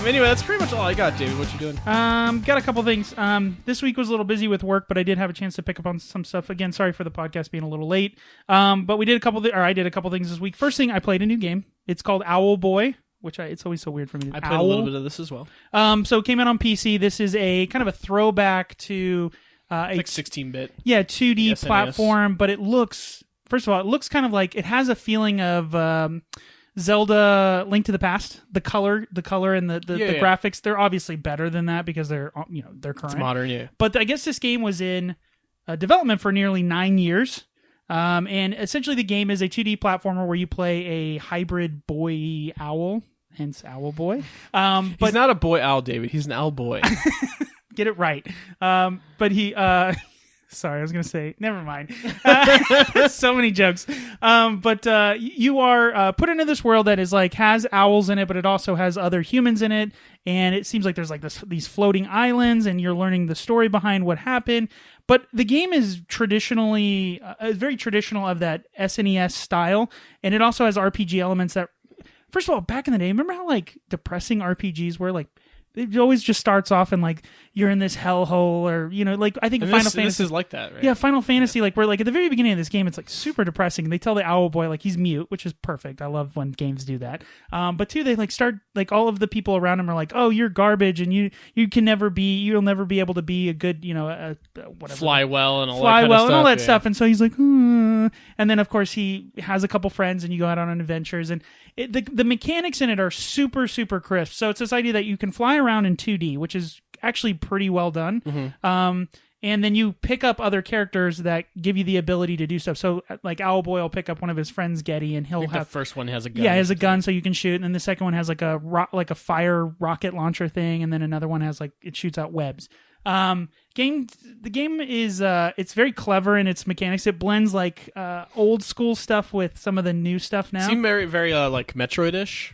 Anyway, that's pretty much all I got, David. What you doing? Got a couple things. This week was a little busy with work, but I did have a chance to pick up on some stuff. Again, sorry for the podcast being a little late. But we did I did a couple things this week. First thing, I played a new game. It's called Owlboy, which it's always so weird for me. I played a little bit of this as well. So it came out on PC. This is a kind of a throwback to like 16-bit. Yeah, 2D SNES platform, but it looks, first of all, it looks kind of like, it has a feeling of Zelda Link to the Past. The color and the graphics, they're obviously better than that because they're current. It's modern, yeah. But I guess this game was in development for nearly 9 years. And essentially the game is a 2D platformer where you play a hybrid boy owl, hence Owlboy. But he's not a boy owl, David. He's an owl boy. Get it right. But he... Sorry, I was going to say, never mind. So many jokes. But you are put into this world that is like, has owls in it, but it also has other humans in it. And it seems like there's like these floating islands, and you're learning the story behind what happened. But the game is traditionally, very traditional of that SNES style. And it also has RPG elements that, first of all, back in the day, remember how like depressing RPGs were? Like, it always just starts off and like you're in this hellhole, or like I think Final Fantasy. This is like that, right? Yeah, Final Fantasy, like where like at the very beginning of this game, it's like super depressing. They tell the Owlboy like he's mute, which is perfect. I love when games do that. But two, they like start like all of the people around him are like, oh, you're garbage, and you'll never be able to be a good, whatever. Fly well and all that stuff. And so he's like, and then of course he has a couple friends, and you go out on adventures, and the mechanics in it are super, super crisp. So it's this idea that you can fly around in 2D, which is actually pretty well done. Mm-hmm. And then you pick up other characters that give you the ability to do stuff. So like Owlboy will pick up one of his friends, Getty, and he'll have... The first one has a gun. Yeah, he has a gun so you can shoot. And then the second one has like a fire rocket launcher thing. And then another one has like, it shoots out webs. The game is it's very clever in its mechanics. It blends like old school stuff with some of the new stuff now. Seem very, very like Metroid-ish.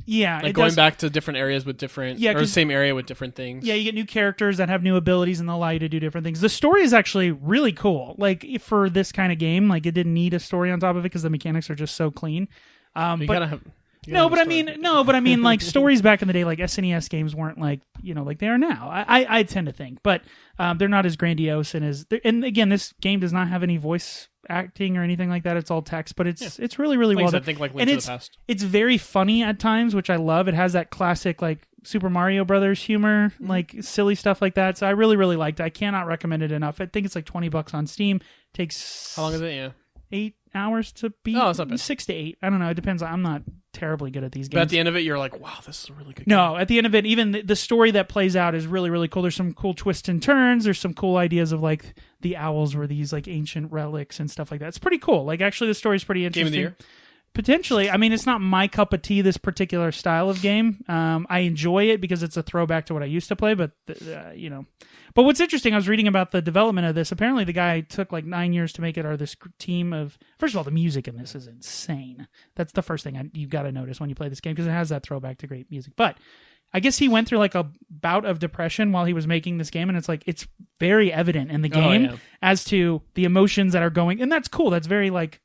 Yeah, like going back to different areas with different, or the same area with different things. Yeah, you get new characters that have new abilities, and they'll allow you to do different things. The story is actually really cool. Like for this kind of game, like it didn't need a story on top of it because the mechanics are just so clean. But I mean, like stories back in the day, like SNES games weren't like like they are now. I tend to think, but they're not as grandiose and again, this game does not have any voice acting or anything like that. It's all text, but it's really, really well done. I think like Link to the Past. It's very funny at times, which I love. It has that classic like Super Mario Brothers humor, like silly stuff like that. So I really, really liked it. I cannot recommend it enough. I think it's like $20 on Steam. Takes how long is it? Yeah. 8 hours to beat. Oh, it's not bad. 6 to 8. I don't know. It depends. I'm not terribly good at these games. But at the end of it, you're like, wow, this is a really good game. No, at the end of it, even the story that plays out is really, really cool. There's some cool twists and turns. There's some cool ideas of like the owls were these like ancient relics and stuff like that. It's pretty cool. Like actually the story's pretty interesting. Game of the year? Potentially. I mean, it's not my cup of tea, this particular style of game. I enjoy it because it's a throwback to what I used to play, but But what's interesting, I was reading about the development of this. Apparently the guy took like 9 years to make it, or this team of... First of all, the music in this is insane. That's the first thing you've got to notice when you play this game, because it has that throwback to great music. But I guess he went through like a bout of depression while he was making this game, and it's like, it's very evident in the game as to the emotions that are going... And that's cool. That's very like...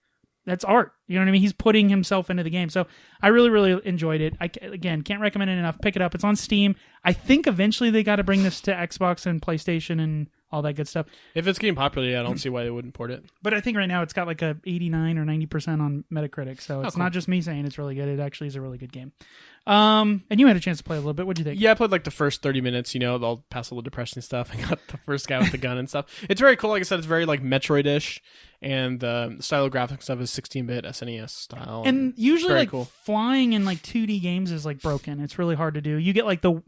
That's art. You know what I mean? He's putting himself into the game. So I really, really enjoyed it. Again, can't recommend it enough. Pick it up. It's on Steam. I think eventually they got to bring this to Xbox and PlayStation and all that good stuff. If it's getting popular, I don't see why they wouldn't port it. But I think right now it's got like a 89 or 90% on Metacritic. So it's not just me saying it's really good. It actually is a really good game. And you had a chance to play a little bit. What'd you think? Yeah, I played like the first 30 minutes, all past all the depression stuff. I got the first guy with the gun and stuff. It's very cool. Like I said, it's very like Metroid-ish, and the style of graphics stuff is 16-bit SNES style. And usually like cool. Flying in like 2D games is like broken. It's really hard to do. You get like the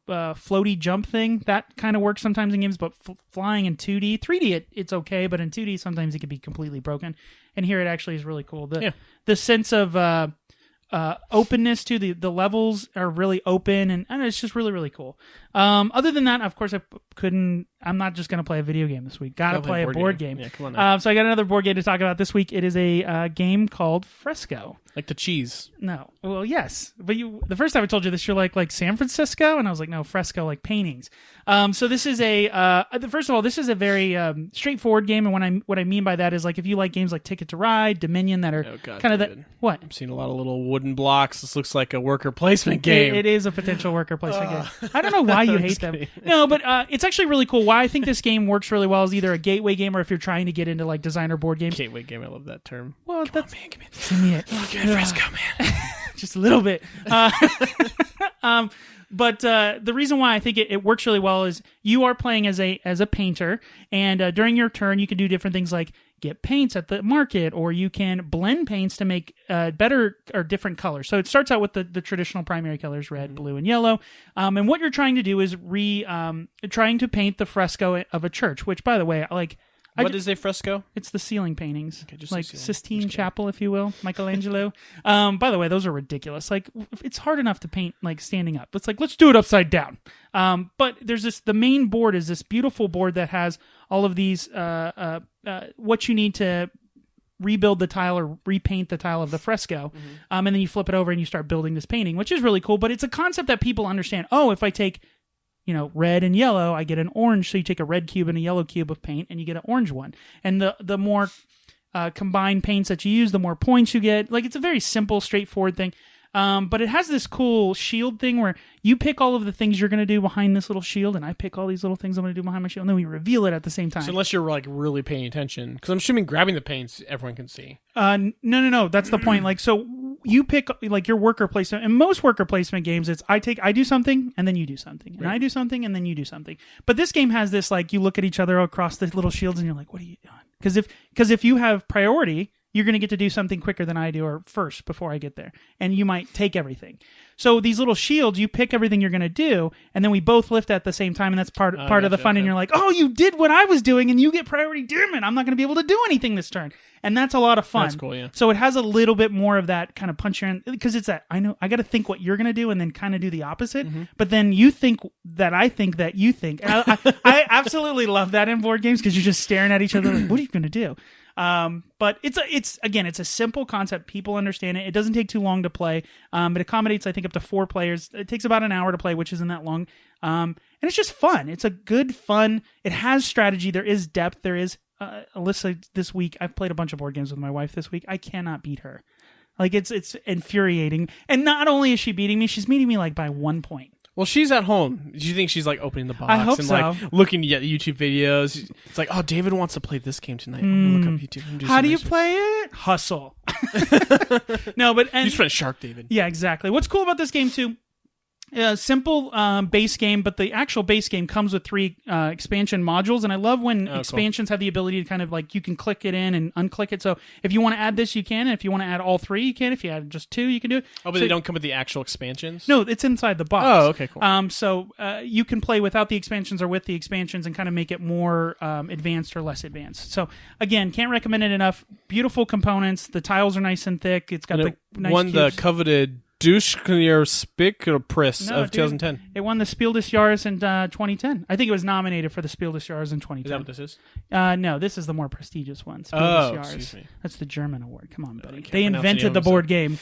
floaty jump thing. That kind of works sometimes in games, but flying in 2D, 3D it's okay, but in 2D sometimes it can be completely broken. And here it actually is really cool. The sense of openness to the levels are really open, and it's just really, really cool. Other than that, of course, I couldn't I'm not just going to play a video game this week. Got to play a board game. Yeah, come on now. So I got another board game to talk about this week. It is a game called Fresco. Like the cheese. No. Well, yes. But the first time I told you this, you're like San Francisco? And I was like, no, Fresco, like paintings. So this is first of all, this is a very straightforward game. And what I mean by that is like if you like games like Ticket to Ride, Dominion that are kind of that. What? I'm seeing a lot of little wooden blocks. This looks like a worker placement game. It is a potential worker placement game. I don't know why you hate them. No, but it's actually really cool. Why I think this game works really well is either a gateway game or if you're trying to get into like designer board games. Gateway game, I love that term. Well, Come on, man, give me it. Give me Fresco, man. Just a little bit. But the reason why I think it works really well is you are playing as a painter, and during your turn you can do different things like get paints at the market, or you can blend paints to make better or different colors. So it starts out with the traditional primary colors, red, blue, and yellow. And what you're trying to do is trying to paint the fresco of a church, which, by the way, What is a fresco? It's the ceiling paintings, okay, just like the Sistine Chapel, if you will, Michelangelo. By the way, those are ridiculous. Like, it's hard enough to paint like standing up. It's like, let's do it upside down. But there's the main board is this beautiful board that has all of these what you need to rebuild the tile or repaint the tile of the fresco. And then you flip it over and you start building this painting, which is really cool. But it's a concept that people understand. Oh, if I take red and yellow, I get an orange. So you take a red cube and a yellow cube of paint and you get an orange one. And the more combined paints that you use, the more points you get. Like, it's a very simple, straightforward thing. But it has this cool shield thing where you pick all of the things you're going to do behind this little shield, and I pick all these little things I'm going to do behind my shield, and then we reveal it at the same time. So unless you're like really paying attention, because I'm assuming grabbing the paints everyone can see. No. That's the point. Like, so you pick like your worker placement. In most worker placement games, it's I do something and then you do something, and I do something and then you do something. But this game has this like you look at each other across the little shields, and you're like, what are you doing? Because if you have priority, you're going to get to do something quicker than I do, or first before I get there. And you might take everything. So these little shields, you pick everything you're going to do, and then we both lift at the same time, and that's part of the fun. Okay. And you're like, oh, you did what I was doing, and you get priority. Damn it, I'm not going to be able to do anything this turn. And that's a lot of fun. That's cool, yeah. So it has a little bit more of that kind of punch your in, because it's that, I know, I got to think what you're going to do and then kind of do the opposite. Mm-hmm. But then you think that I think that you think. And I absolutely love that in board games because you're just staring at each other like, what are you going to do? But it's a simple concept. People understand it. It doesn't take too long to play. It accommodates, I think, up to 4 players. It takes about an hour to play, which isn't that long. And it's just fun. It's a good fun. It has strategy. There is depth. There is, Alyssa, this week, I've played a bunch of board games with my wife this week. I cannot beat her. Like, it's infuriating. And not only is she beating me, she's beating me like by 1 point. Well, she's at home. Do you think she's like opening the box and so. Like looking at YouTube videos? It's like, oh, David wants to play this game tonight. I'm gonna look up YouTube. How do you play it? Hustle. No, but you just went Shark David. Yeah, exactly. What's cool about this game too? Simple base game, but the actual base game comes with 3 expansion modules, and I love when expansions have the ability to kind of like you can click it in and unclick it. So if you want to add this, you can. And if you want to add all 3, you can. If you add just 2, you can do it. Oh, but they don't come with the actual expansions? No, it's inside the box. Oh, okay, cool. So you can play without the expansions or with the expansions and kind of make it more advanced or less advanced. So again, can't recommend it enough. Beautiful components. The tiles are nice and thick. It's got the nice won cubes. The coveted Duschkner Spick or Priss of 2010. It won the Spiel des Jahres in 2010. I think it was nominated for the Spiel des Jahres in 2010. Is that what this is? No, this is the more prestigious one. Spiel des Jahres. Excuse me. That's the German award. Come on, buddy. They invented the board game.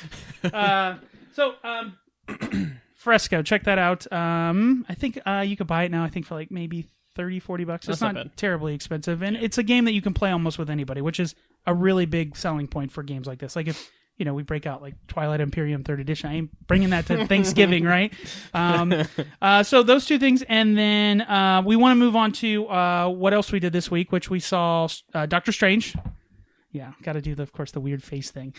Fresco, check that out. I think you could buy it now, I think, for like maybe $30-$40. It's not terribly expensive. And it's a game that you can play almost with anybody, which is a really big selling point for games like this. Like if we break out like Twilight Imperium 3rd edition. I ain't bringing that to Thanksgiving, right? So those 2 things. And then we want to move on to what else we did this week, which we saw Doctor Strange. Yeah, got to do, of course, the weird face thing.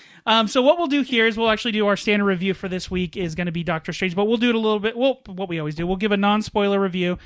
So what we'll do here is we'll actually do our standard review for this week is going to be Doctor Strange, but we'll do it a little bit. Well, what we always do, we'll give a non-spoiler review,